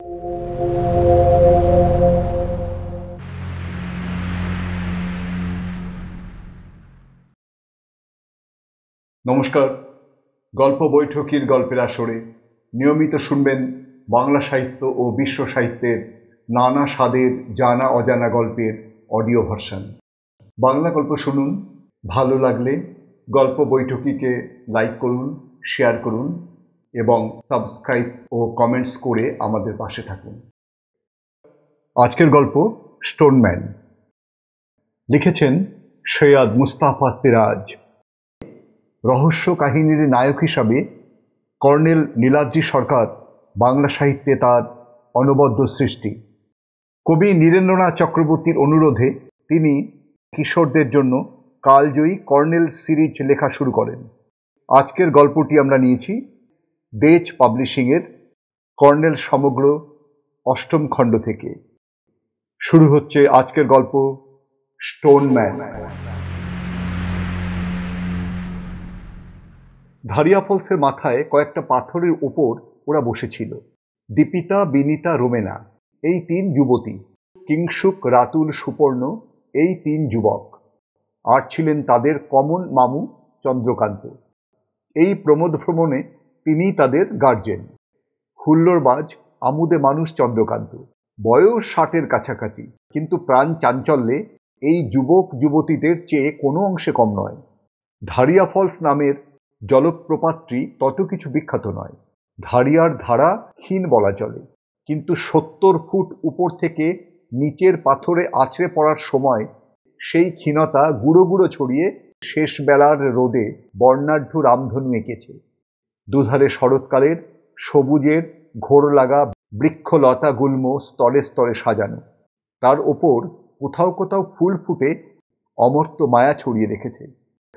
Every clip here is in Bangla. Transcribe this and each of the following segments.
নমস্কার, গল্প বৈঠকির গল্পের আসরে নিয়মিত শুনবেন বাংলা সাহিত্য ও বিশ্ব সাহিত্যের নানা স্বাদের জানা অজানা গল্পের অডিও ভার্সন। বাংলা গল্প শুনুন, ভালো লাগলে গল্প বৈঠকিকে লাইক করুন, শেয়ার করুন এবং সাবস্ক্রাইব ও কমেন্টস করে আমাদের পাশে থাকুন। আজকের গল্প স্টোনম্যান, লিখেছেন সৈয়দ মুস্তাফা সিরাজ। রহস্য কাহিনীর নায়ক হিসাবে কর্নেল নীলাদ্রি সরকার বাংলা সাহিত্যে তার অনবদ্য সৃষ্টি। কবি নীরেন্দ্রনাথ চক্রবর্তীর অনুরোধে তিনি কিশোরদের জন্য কালজয়ী কর্নেল সিরিজ লেখা শুরু করেন। আজকের গল্পটি আমরা নিয়েছি দেজ পাবলিশিংয়ের কর্নেল সমগ্র অষ্টম খণ্ড থেকে। শুরু হচ্ছে আজকের গল্প স্টোনম্যান। ধারিয়া ফলসের মাথায় কয়েকটা পাথরের ওপর ওরা বসেছিল। দীপিতা, বিনিতা, রোমেনা, এই তিন যুবতী। কিংশুক, রাতুল, সুপর্ণ, এই তিন যুবক। আর ছিলেন তাদের কমন মামু চন্দ্রকান্ত। এই প্রমোদ ভ্রমণে তিনি তাদের গার্জেন। হুল্লোড়বাজ আমুদে মানুষ চন্দ্রকান্ত, বয়স 60-এর কাছাকাছি, কিন্তু প্রাণ চাঞ্চল্যে এই যুবক যুবতীদের চেয়ে কোনো অংশে কম নয়। ধারিয়া ফলস নামের জলপ্রপাতটি তত কিছু বিখ্যাত নয়। ধারিয়ার ধারা ক্ষীণ বলা চলে, কিন্তু 70 ফুট উপর থেকে নিচের পাথরে আছড়ে পড়ার সময় সেই ক্ষীণতা গুঁড়ো গুঁড়ো ছড়িয়ে শেষ বেলার রোদে বর্ণাঢ্য রামধনু এঁকেছে। দুধারে শরৎকালের সবুজের ঘোর লাগা বৃক্ষলতা গুল্ম স্তরে স্তরে সাজানো। তার ওপর কোথাও কোথাও ফুল ফুটে অমর্ত্য মায়া ছড়িয়ে রেখেছে।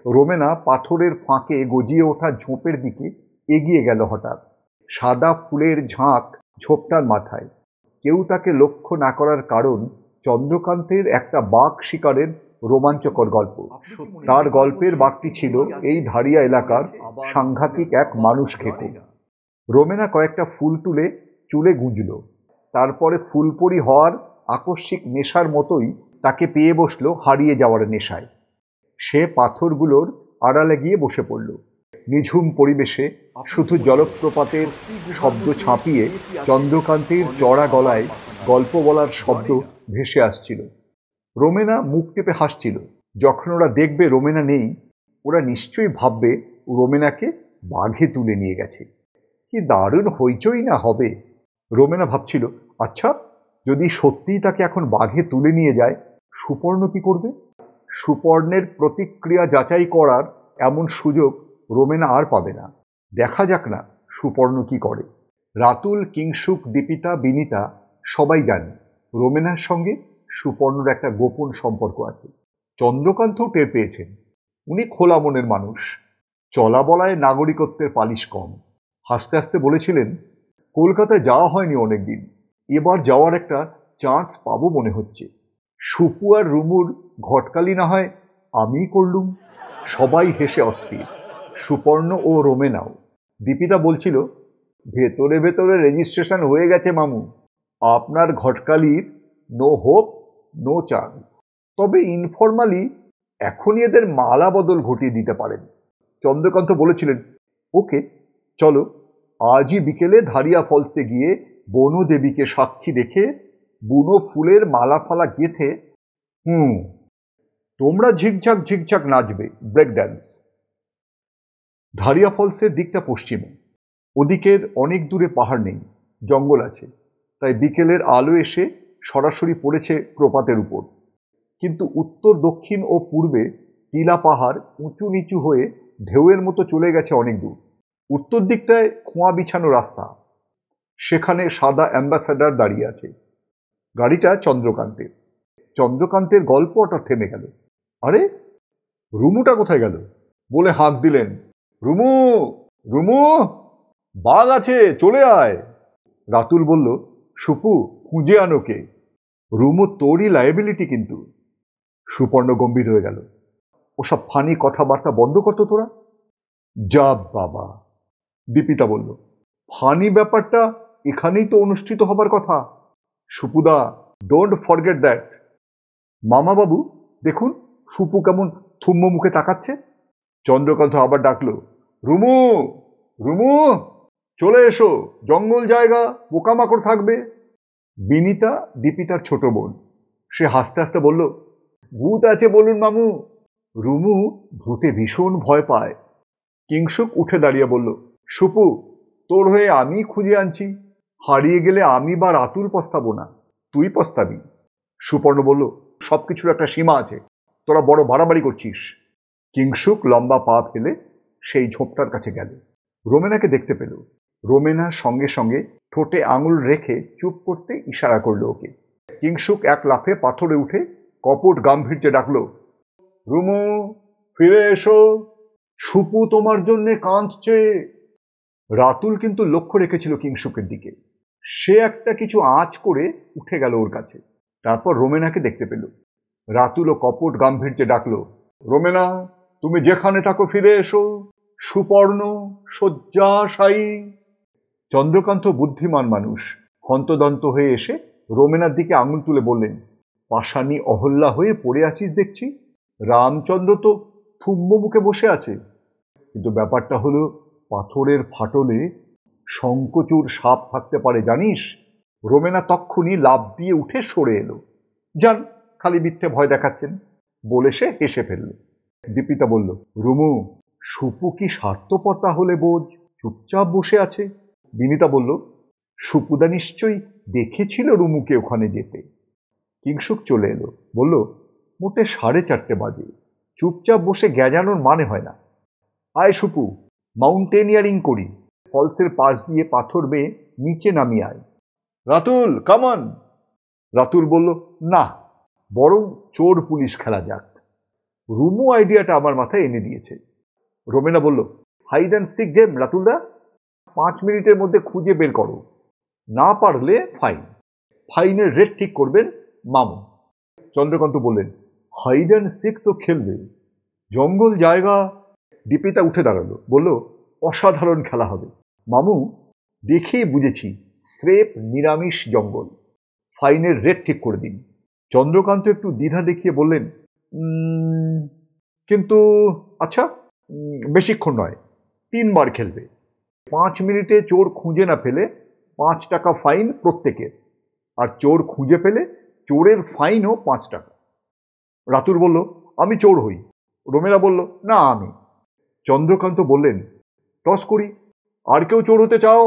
রোমেনা পাথরের ফাঁকে গজিয়ে ওঠা ঝোপের দিকে এগিয়ে গেল হঠাৎ। সাদা ফুলের ঝাঁক ঝোপটার মাথায়। কেউ তাকে লক্ষ্য না করার কারণ চন্দ্রকান্তের একটা বাঘ শিকারের রোমাঞ্চকর গল্প। তার গল্পের বাঘটি ছিল এই ধারিয়া এলাকার সাংঘাতিক এক মানুষ খেকো। রোমেনা কয়েকটা ফুল তুলে চুলে গুঁজল, তারপরে ফুলপরি হওয়ার আকস্মিক নেশার মতোই তাকে পেয়ে বসলো হারিয়ে যাওয়ার নেশায়। সে পাথরগুলোর আড়ালে গিয়ে বসে পড়ল। নিঝুম পরিবেশে শুধু জলপ্রপাতের শব্দ ছাপিয়ে চন্দ্রকান্তের চড়া গলায় গল্প বলার শব্দ ভেসে আসছিল। রোমেনা মুখ টেপে হাসছিল। যখন ওরা দেখবে রোমেনা নেই, ওরা নিশ্চয়ই ভাববে রোমেনাকে বাঘে তুলে নিয়ে গেছে। কি দারুণ হইচই না হবে। রোমেনা ভাবছিল, আচ্ছা, যদি সত্যিই তাকে এখন বাঘে তুলে নিয়ে যায়, সুপর্ণ কি করবে? সুপর্ণের প্রতিক্রিয়া যাচাই করার এমন সুযোগ রোমেনা আর পাবে না। দেখা যাক না সুপর্ণ কি করে। রাতুল, কিংশুক, দীপিতা, বিনিতা সবাই জানে রোমেনার সঙ্গে সুপর্ণর একটা গোপন সম্পর্ক আছে। চন্দ্রকান্তও টের পেয়েছেন। উনি খোলা মনের মানুষ, চলা বলায় নাগরিকত্বের পালিশ কম। হাসতে হাসতে বলেছিলেন, কলকাতায় যাওয়া হয়নি অনেকদিন, এবার যাওয়ার একটা চান্স পাবো মনে হচ্ছে। সুপু আর রুমুর ঘটকালি না হয় আমিই করলুম। সবাই হেসে অস্থির, সুপর্ণ ও রোমেনাও। দীপিতা বলছিল, ভেতরে ভেতরে রেজিস্ট্রেশন হয়ে গেছে মামু, আপনার ঘটকালির নো হোপ নো চান্স। তবে ইনফরমালি এখনই এদের মালা বদল ঘটিয়ে দিতে পারেন। চন্দ্রকান্ত বলেছিলেন, ওকে চলো, আজই বিকেলে ধারিয়া ফলসে গিয়ে বনু দেবীকে সাক্ষী রেখে বুনো ফুলের মালা ফালা গেঁথে তোমরা ঝিকঝাক ঝিকঝাক নাচবে, ব্রেক ড্যান্স। ধারিয়া ফলসের দিকটা পশ্চিমে, ওদিকের অনেক দূরে পাহাড় নেই, জঙ্গল আছে, তাই বিকেলের আলো এসে সরাসরি পড়েছে প্রপাতের উপর। কিন্তু উত্তর, দক্ষিণ ও পূর্বে টিলা পাহাড় উঁচু নিচু হয়ে ঢেউয়ের মতো চলে গেছে অনেক দূর। উত্তর দিকটায় খোঁয়া বিছানো রাস্তা, সেখানে সাদা অ্যাম্বাসাডার দাঁড়িয়ে আছে। গাড়িটা চন্দ্রকান্তের। চন্দ্রকান্তের গল্প ওটা থেমে গেল। আরে, রুমুটা কোথায় গেল বলে হাঁক দিলেন, রুমু, রুমু, বাঘ আছে, চলে আয়। রাতুল বলল, সুপু, খুঁজে আনো কে? রুমু তোরই লায়াবিলিটি কিন্তু। সুপর্ণ গম্ভীর হয়ে গেল। ওসব ফানি কথাবার্তা বন্ধ করতো তোরা। যা বাবা, দীপিতা বলল, ফানি ব্যাপারটা এখানেই তো অনুষ্ঠিত হবার কথা। সুপুদা, ডোন্ট ফরগেট দ্যাট। মামাবাবু দেখুন, সুপু কেমন থুম্ম মুখে তাকাচ্ছে। চন্দ্রকান্ত আবার ডাকলো, রুমু, রুমু, চলে এসো, জঙ্গল জায়গা, পোকামাকড় থাকবে। বিনিতা দীপিতার ছোট বোন। সে হাসতে হাসতে বলল, ভূত আছে বলুন মামু। রুমু ভূতে ভীষণ ভয় পায়। কিংসুক উঠে দাঁড়িয়ে বলল, সুপু, তোর হয়ে আমি খুঁজে আনছি। হারিয়ে গেলে আমি বা রাতুল পস্তাবো না, তুই পস্তাবি। সুপর্ণ বলল, সবকিছুর একটা সীমা আছে, তোরা বড় বাড়াবাড়ি করছিস। কিংসুক লম্বা পা ফেলে সেই ঝোপটার কাছে গেল। রোমেনাকে দেখতে পেল। রোমেনা সঙ্গে সঙ্গে ঠোঁটে আঙুল রেখে চুপ করতে ইশারা করল ওকে। কিংসুক এক লাফে পাথরে উঠে কপট গাম্ভীর্যে ডাকল, রুমু, ফিরে এসো, সুপু তোমার জন্যে কাঁদছে। রাতুল কিন্তু লক্ষ্য রেখেছিল কিংসুকের দিকে। সে একটা কিছু আঁচ করে উঠে গেল ওর কাছে। তারপর রোমেনাকে দেখতে পেল। রাতুল ও কপট গাম্ভীর্যে ডাকল, রোমেনা, তুমি যেখানে থাকো ফিরে এসো, সুপর্ণ শয্যাশায়ী। চন্দ্রকান্ত বুদ্ধিমান মানুষ, হন্তদন্ত হয়ে এসে রোমেনার দিকে আঙুল তুলে বললেন, পাষাণী অহল্যা হয়ে পড়ে আছিস দেখছি। রামচন্দ্র তো থুম্ব মুখে বসে আছে। কিন্তু ব্যাপারটা হলো, পাথরের ফাটলে শঙ্কচূড় সাপ থাকতে পারে জানিস। রোমেনা তক্ষুনি লাফ দিয়ে উঠে সরে এলো। যান, খালি মিথ্যে ভয় দেখাচ্ছেন, বলে সে হেসে ফেলল। দীপিতা বলল, রুমু, সুপু কি স্বার্থপর তাহলে বোঝ, চুপচাপ বসে আছে। বিনিতা বলল, সুপুদা নিশ্চয়ই দেখেছিল রুমুকে ওখানে যেতে। কিংসুক চলে এলো, বলল, মোটে 4:30 বাজে, চুপচাপ বসে গ্যাজানোর মানে হয় না। আয় সুপু, মাউন্টেনিয়ারিং করি, ফলসের পাশ দিয়ে পাথর বেয়ে নিচে নামিয়ে আয়। রাতুল, কামান। রাতুল বলল, না, বরং চোর পুলিশ খেলা যাক। রুমু আইডিয়াটা আমার মাথায় এনে দিয়েছে। রোমেনা বলল, হাইড অ্যান্ড সিক গেম রাতুলদা, 5 মিনিটের মধ্যে খুঁজে বের করো, না পারলে ফাইন। ফাইনের রেট ঠিক করবেন মামু। চন্দ্রকান্ত বললেন, হাইড অ্যান্ড সিক তো খেলবে, জঙ্গল জায়গা। দীপিতা উঠে দাঁড়ালো, বলল, অসাধারণ খেলা হবে মামু, দেখেই বুঝেছি স্রেফ নিরামিষ জঙ্গল। ফাইনের রেট ঠিক করে দিন। চন্দ্রকান্ত একটু দ্বিধা দেখিয়ে বললেন, কিন্তু আচ্ছা, বেশিক্ষণ নয়, 3 বার খেলবে। 5 মিনিটে চোর খুঁজে না পেলে 5 টাকা ফাইন প্রত্যেকের, আর চোর খুঁজে পেলে চোরের ফাইনও 5 টাকা। রাতুল বলল, আমি চোর হই। রোমেনা বলল, না আমি। চন্দ্রকান্ত বললেন, টস করি, আর কেউ চোর হতে চাও?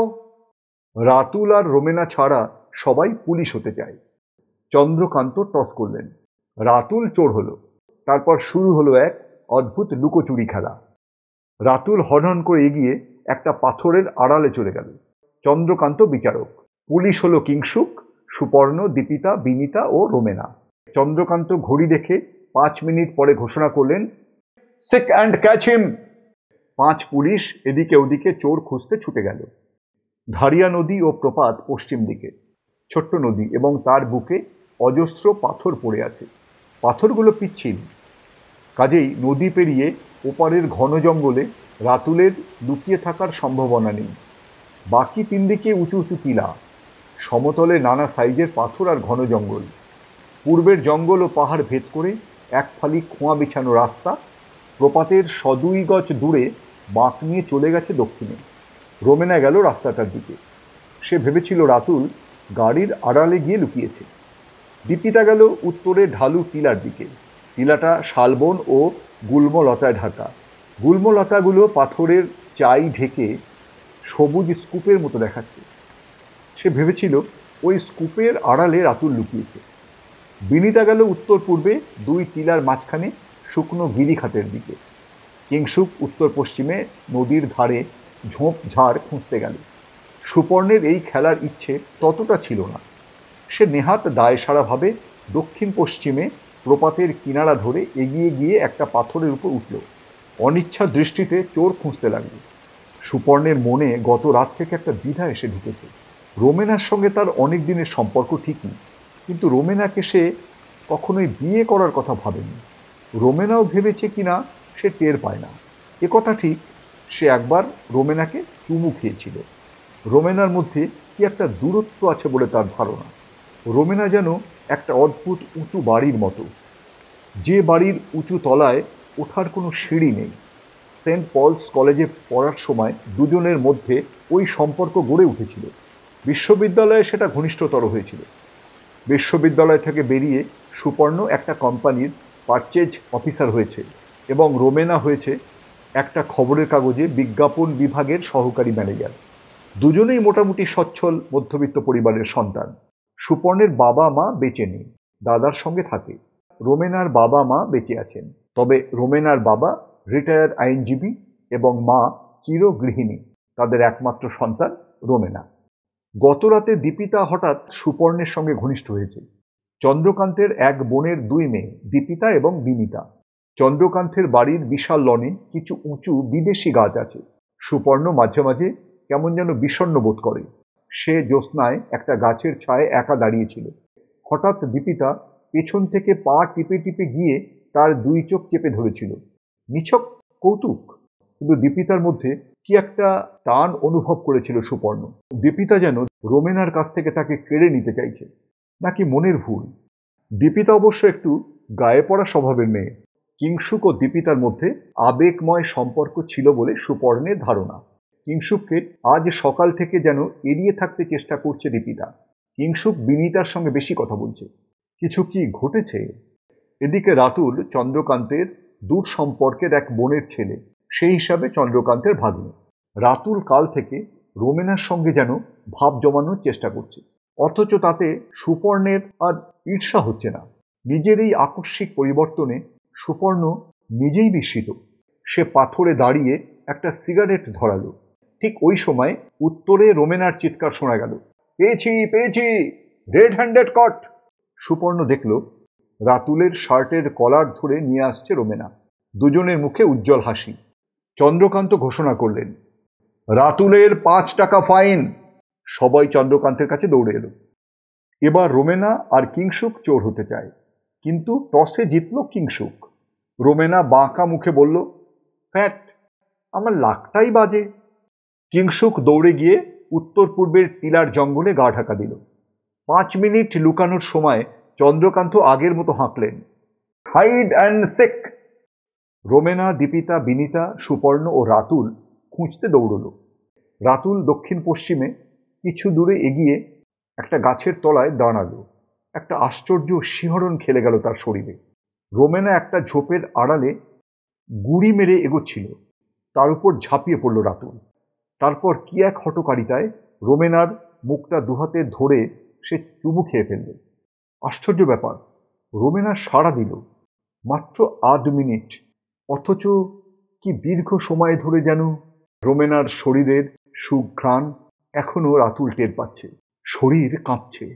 রাতুল আর রোমেনা ছাড়া সবাই পুলিশ হতে চায়। চন্দ্রকান্ত টস করলেন। রাতুল চোর হলো। তারপর শুরু হলো এক অদ্ভুত লুকোচুরি খেলা। রাতুল হনহন করে এগিয়ে একটা পাথরের আড়ালে চলে গেল। চন্দ্রকান্ত বিচারক, পুলিশ হলো কিংসুক, সুপর্ণ, দীপিতা, বিনিতা ও রোমেনা। চন্দ্রকান্ত ঘড়ি দেখে 5 মিনিট পরে ঘোষণা করলেন, seek and catch him. 5 police এদিকে ওদিকে চোর খুঁজতে ছুটে গেল। ধারিয়া নদী ও প্রপাত পশ্চিম দিকে, ছোট্ট নদী এবং তার বুকে অজস্র পাথর পড়ে আছে। পাথরগুলো পিচ্ছিল, কাজেই নদী পেরিয়ে ওপারের ঘন জঙ্গলে রাতুলের লুকিয়ে থাকার সম্ভাবনা নেই। বাকি 3 দিকে উঁচু উঁচু টিলা, সমতলে নানা সাইজের পাথর আর ঘন জঙ্গল। পূর্বের জঙ্গল ও পাহাড় ভেদ করে এক ফালি খোঁয়া বিছানো রাস্তা প্রপাতের 100-2 গজ দূরে বাঁক নিয়ে চলে গেছে দক্ষিণে। রোমেনা গেল রাস্তাটার দিকে। সে ভেবেছিল রাতুল গাড়ির আড়ালে গিয়ে লুকিয়েছে। দীপিতা গেল উত্তরে ঢালু টিলার দিকে। টিলাটা শালবন ও গুল্মলতায় ঢাকা। গুল্মলতাগুলো পাথরের চাই ঢেকে সবুজ স্তূপের মতো দেখাচ্ছে। সে ভেবেছিল ওই স্তূপের আড়ালে রাতুল লুকিয়েছে। বিনিতা গেল উত্তর পূর্বে 2 টিলার মাঝখানে শুকনো গিরিখাতের দিকে। কিংসুক উত্তর পশ্চিমে নদীর ধারে ঝোপ ঝাড় খুঁজতে গেল। সুপর্ণের এই খেলার ইচ্ছে ততটা ছিল না। সে নেহাত দায়সারাভাবে দক্ষিণ পশ্চিমে প্রপাতের কিনারা ধরে এগিয়ে গিয়ে একটা পাথরের উপর উঠল। অনিচ্ছা দৃষ্টিতে চোর খুঁজতে লাগল। সুপর্ণের মনে গত রাত থেকে একটা দ্বিধা এসে ঢুকেছে। রোমেনার সঙ্গে তার অনেক দিনের সম্পর্ক ঠিকই, কিন্তু রোমেনাকে সে কখনোই বিয়ে করার কথা ভাবেনি। রোমেনাও ভেবেছে কিনা সে টের পায় না। একথা ঠিক, সে একবার রোমেনাকে চুমু খেয়েছিল। রোমেনার মধ্যে কি একটা দূরত্ব আছে বলে তার ধারণা। রোমেনা যেন একটা অদ্ভুত উঁচু বাড়ির মতো, যে বাড়ির উঁচু তলায় ওঠার কোনো সিঁড়ি নেই। সেন্ট পলস কলেজে পড়ার সময় দুজনের মধ্যে ওই সম্পর্ক গড়ে উঠেছিল। বিশ্ববিদ্যালয়ে সেটা ঘনিষ্ঠতর হয়েছিল। বিশ্ববিদ্যালয় থেকে বেরিয়ে সুপর্ণ একটা কোম্পানির পারচেজ অফিসার হয়েছে এবং রোমেনা হয়েছে একটা খবরের কাগজে বিজ্ঞাপন বিভাগের সহকারী ম্যানেজার। দুজনেই মোটামুটি সচ্ছল মধ্যবিত্ত পরিবারের সন্তান। সুপর্ণের বাবা মা বেঁচে নেই, দাদার সঙ্গে থাকে। রোমেনার বাবা মা বেঁচে আছেন, তবে রোমেনার বাবা রিটায়ার্ড আইনজীবী এবং মা চির গৃহিণী। তাদের একমাত্র সন্তান রোমেনা। গতরাতে দীপিতা হঠাৎ সুপর্ণের সঙ্গে ঘনিষ্ঠ হয়েছে। চন্দ্রকান্তের এক বোনের দুই মেয়ে, দীপিতা এবং বিনিতা। চন্দ্রকান্তের বাড়ির বিশাল লনে কিছু উঁচু বিদেশি গাছ আছে। সুপর্ণ মাঝে মাঝে কেমন যেন বিষণ্ণ বোধ করে। সে জ্যোৎস্নায় একটা গাছের ছায়ে একা দাঁড়িয়েছিল। হঠাৎ দীপিতা পেছন থেকে পা টিপে টিপে গিয়ে তার দুই চোখ চেপে ধরেছিল। নিছক কৌতুক, কিন্তু দীপিতার মধ্যে কি একটা টান অনুভব করেছিল সুপর্ণ। দীপিতা যেন রোমেনার কাছ থেকে তাকে কেড়ে নিতে চাইছে, নাকি মনের ভুল। দীপিতা অবশ্য একটু গায়ে পড়া স্বভাবের মেয়ে। কিংশুক ও দীপিতার মধ্যে আবেগময় সম্পর্ক ছিল বলে সুপর্ণের ধারণা। কিংশুককে আজ সকাল থেকে যেন এড়িয়ে থাকতে চেষ্টা করছে দীপিতা। কিংশুক বিনিতার সঙ্গে বেশি কথা বলছে। কিছু কি ঘটেছে? এদিকে রাতুল চন্দ্রকান্তের দূর সম্পর্কের এক বোনের ছেলে, সেই হিসাবে চন্দ্রকান্তের ভাগ্নে। রাতুল কাল থেকে রোমেনার সঙ্গে যেন ভাব জমানোর চেষ্টা করছে, অথচ তাতে সুপর্ণের আর ঈর্ষা হচ্ছে না। নিজের এই আকস্মিক পরিবর্তনে সুপর্ণ নিজেই বিস্মিত। সে পাথরে দাঁড়িয়ে একটা সিগারেট ধরালো। ঠিক ওই সময় উত্তরে রোমেনার চিৎকার শোনা গেল, পেয়েছি পেয়েছি, রেড হ্যান্ডেড কট। সুপর্ণ দেখল রাতুলের শার্টের কলার ধরে নিয়ে আসছে রোমেনা। দুজনের মুখে উজ্জ্বল হাসি। চন্দ্রকান্ত ঘোষণা করলেন, রাতুলের 5 টাকা ফাইন। সবাই চন্দ্রকান্তের কাছে দৌড়ে এলো। এবার রোমেনা আর কিংশুক চোর হতে চায়, কিন্তু টসে জিতল কিংশুক। রোমেনা বাঁকা মুখে বলল, ফ্যাট, আমার লাখটাই বাজে। কিংশুক দৌড়ে গিয়ে উত্তর পূর্বের টিলার জঙ্গলে গা ঢাকা দিল। 5 মিনিট লুকানোর সময় চন্দ্রকান্ত আগের মতো হাঁকলেন, hide and seek. Romena, Dipita, Binita, Suparna ও রাতুল খুঁজতে দৌড়ল। রাতুল দক্ষিণ পশ্চিমে কিছু দূরে এগিয়ে একটা গাছের তলায় দাঁড়ালো। একটা আশ্চর্য শিহরণ খেলে গেল তার শরীরে। রোমেনা একটা ঝোপের আড়ালে গুড়ি মেরে এগোচ্ছিল। তার উপর ঝাঁপিয়ে পড়ল রাতুল। তারপর কি এক হঠকারিতায় রোমেনার মুখটা দুহাতে ধরে সে চুমু খেয়ে ফেলল। আশ্চর্য ব্যাপার, রোমেনা সাড়া দিল। মাত্র 8 মিনিট, অথচ কি দীর্ঘ সময় ধরে যেন। রোমেনার শরীরের সুঘ্রাণ এখনো রাতুল টের পাচ্ছে। শরীর কাঁপছে।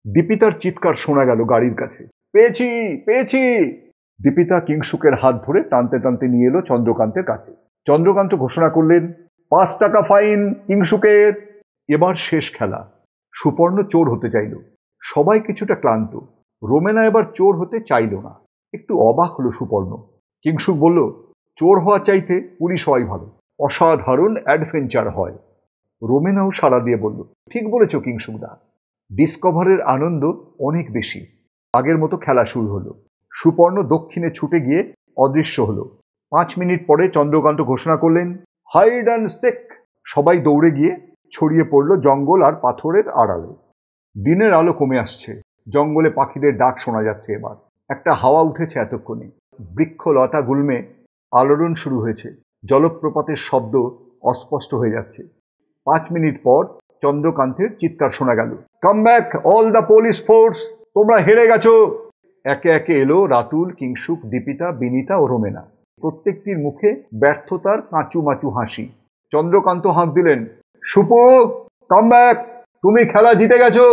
দীপিতার চিৎকার শোনা গেল গাড়ির কাছে, পেয়েছি পেয়েছি। দীপিতা কিংশুকের হাত ধরে টানতে টানতে নিয়ে এলো চন্দ্রকান্তের কাছে। চন্দ্রকান্ত ঘোষণা করলেন, 5 টাকা ফাইন কিংশুকের। এবার শেষ খেলা। সুপর্ণ চোর হতে চাইল। সবাই কিছুটা ক্লান্ত। রোমেনা এবার চোর হতে চাইল না। একটু অবাক হলো সুপর্ণ। কিংশুক বলল, চোর হওয়া চাইতে পুলিশ হওয়াই ভালো, অসাধারণ অ্যাডভেঞ্চার হয়। রোমেনাও সাড়া দিয়ে বলল, ঠিক বলেছ কিংশুকদা। ডিসকভারের আনন্দ অনেক বেশি। আগের মতো খেলা শুরু হলো। সুপর্ণ দক্ষিণে ছুটে গিয়ে অদৃশ্য হলো। 5 মিনিট পরে চন্দ্রকান্ত ঘোষণা করলেন, হাইড অ্যান্ড সিক। সবাই দৌড়ে গিয়ে ছড়িয়ে পড়ল জঙ্গল আর পাথরের আড়ালে। দিনের আলো কমে আসছে। জঙ্গলে পাখিদের ডাক শোনা যাচ্ছে এবার। একটা হাওয়া উঠেছে এতক্ষণে। বৃক্ষ লতা গুল্মে আলোড়ন শুরু হয়েছে। জলপ্রপাতের শব্দ অস্পষ্ট হয়ে যাচ্ছে। 5 মিনিট পর চন্দ্রকান্তের চিৎকার শোনা গেল, come back all the police force, তোমরা হেরে গেছো। একে একে এলো রাতুল, কিংশুক, দীপিতা, বিনিতা ও রোমেনা। প্রত্যেকটির মুখে ব্যর্থতার কাঁচুমাচু হাসি। চন্দ্রকান্ত হাঁক দিলেন, সুপু, কাম ব্যাক, তুমি খেলা জিতে গেছো।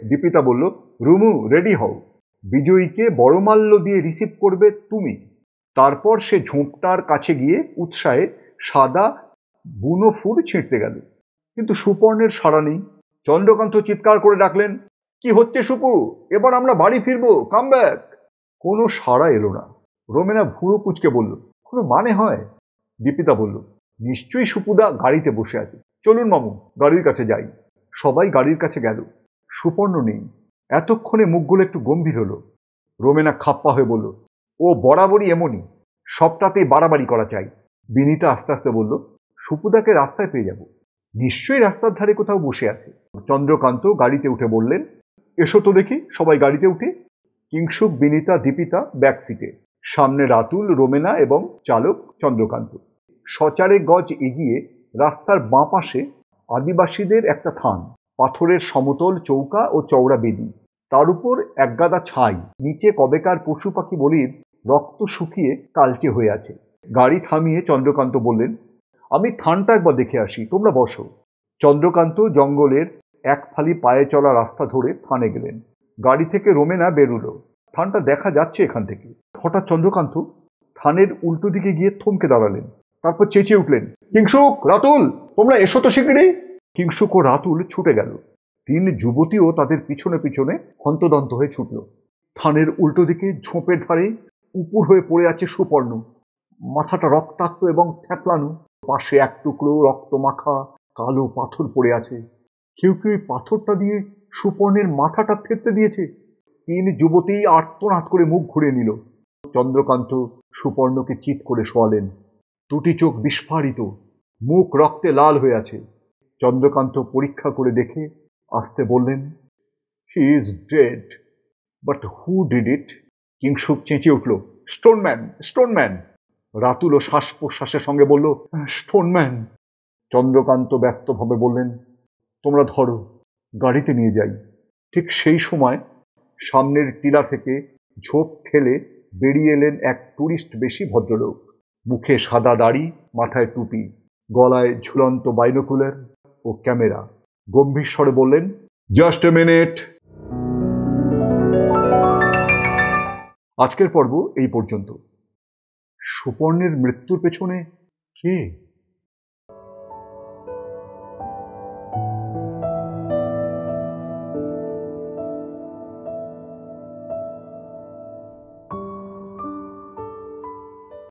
দীপিতা বলল, রুমু রেডি হও, বিজয়ীকে বড়মাল্য দিয়ে রিসিভ করবে তুমি। তারপর সে ঝোপটার কাছে গিয়ে উৎসাহে সাদা বুনো ফুল ছিঁড়তে গেল। কিন্তু সুপর্ণের সাড়া নেই। চন্দ্রকান্ত চিৎকার করে ডাকলেন, কি হচ্ছে সুপু, এবার আমরা বাড়ি ফিরবো, কাম ব্যাক। কোনো সাড়া এলো না। রোমেনা ভুরু কুঁচকে বলল, কোনো মানে হয়? দীপিতা বলল, নিশ্চয়ই সুপুদা গাড়িতে বসে আছে, চলুন মামু গাড়ির কাছে যাই। সবাই গাড়ির কাছে গেল। সুপর্ণ নেই। এতক্ষণে মুখগুলো একটু গম্ভীর হলো। রোমেনা খাপ্পা হয়ে বলল, ও বরাবরই এমনই, সবটাতেই বাড়াবাড়ি করা চাই। বিনীতা আস্তে আস্তে বলল, সুপুদাকে রাস্তায় পেয়ে যাব। নিশ্চয়ই রাস্তার ধারে কোথাও বসে আছে। চন্দ্রকান্ত গাড়িতে উঠে বললেন, এসো তো দেখি। সবাই গাড়িতে উঠে। কিংশুক, বিনীতা, দীপিতা ব্যাক সিটে, সামনে রাতুল, রোমেনা এবং চালক চন্দ্রকান্ত। সচারেক গজ এগিয়ে রাস্তার বাঁ পাশে আদিবাসীদের একটা থান, পাথরের সমতল চৌকা ও চওড়া বেদি, তার উপর একগাদা ছাই, নিচে কবেকার পশু পাখি বলির রক্ত শুকিয়ে কালচে হয়ে আছে। গাড়ি থামিয়ে চন্দ্রকান্ত বললেন, আমি থানটা একবার দেখে আসি, তোমরা বসো। চন্দ্রকান্ত জঙ্গলের এক ফালি পায়ে চলা রাস্তা ধরে থানে গেলেন। গাড়ি থেকে রোমেনা বেরুলো। থানটা দেখা যাচ্ছে এখান থেকে। হঠাৎ চন্দ্রকান্ত থানের উল্টো দিকে গিয়ে থমকে দাঁড়ালেন। তারপর চেঁচিয়ে উঠলেন, কিংশুক, রাতুল, তোমরা এসো তো শিগগিরই। কিংশুক ও রাতুল ছুটে গেল। তিন যুবতীও তাদের পিছনে পিছনে হন্তদন্ত হয়ে ছুটল। থানের উল্টো দিকে ঝোপের ধারে উপুর হয়ে পড়ে আছে সুপর্ণ, মাথাটা রক্তাক্ত এবং থ্যাতলানো। পাশে এক টুকরো রক্ত মাখা কালো পাথর পড়ে আছে। কেউ কেউ এই পাথরটা দিয়ে সুপর্ণের মাথাটা থেতলে দিয়েছে। তিন যুবতী আর্তনাদ করে মুখ ঘুরিয়ে নিল। চন্দ্রকান্ত সুপর্ণকে চিৎ করে শোয়ালেন। দুটি চোখ বিস্ফারিত, মুখ রক্তে লাল হয়ে আছে। চন্দ্রকান্ত পরীক্ষা করে দেখে আস্তে বললেন, he is dead, but who did it? Kingshuk চেঁচিয়ে উঠল, স্টোনম্যান, স্টোনম্যান। রাতুল ও শ্বাস প্রশ্বাসের সঙ্গে বলল, স্টোনম্যান। চন্দ্রকান্ত ব্যস্তভাবে বললেন, তোমরা ধরো, গাড়িতে নিয়ে যাই। ঠিক সেই সময় সামনের টিলা থেকে ঝোপ ঠেলে বেরিয়ে এলেন এক টুরিস্ট বেশি ভদ্রলোক। মুখে সাদা দাড়ি, মাথায় টুপি, গলায় ঝুলন্ত বাইনোকুলার ও ক্যামেরা। গম্ভীর স্বরে বললেন, জাস্ট এ মিনিট। আজকের পর্ব এই পর্যন্ত। সুপর্ণের মৃত্যুর পেছনে কে?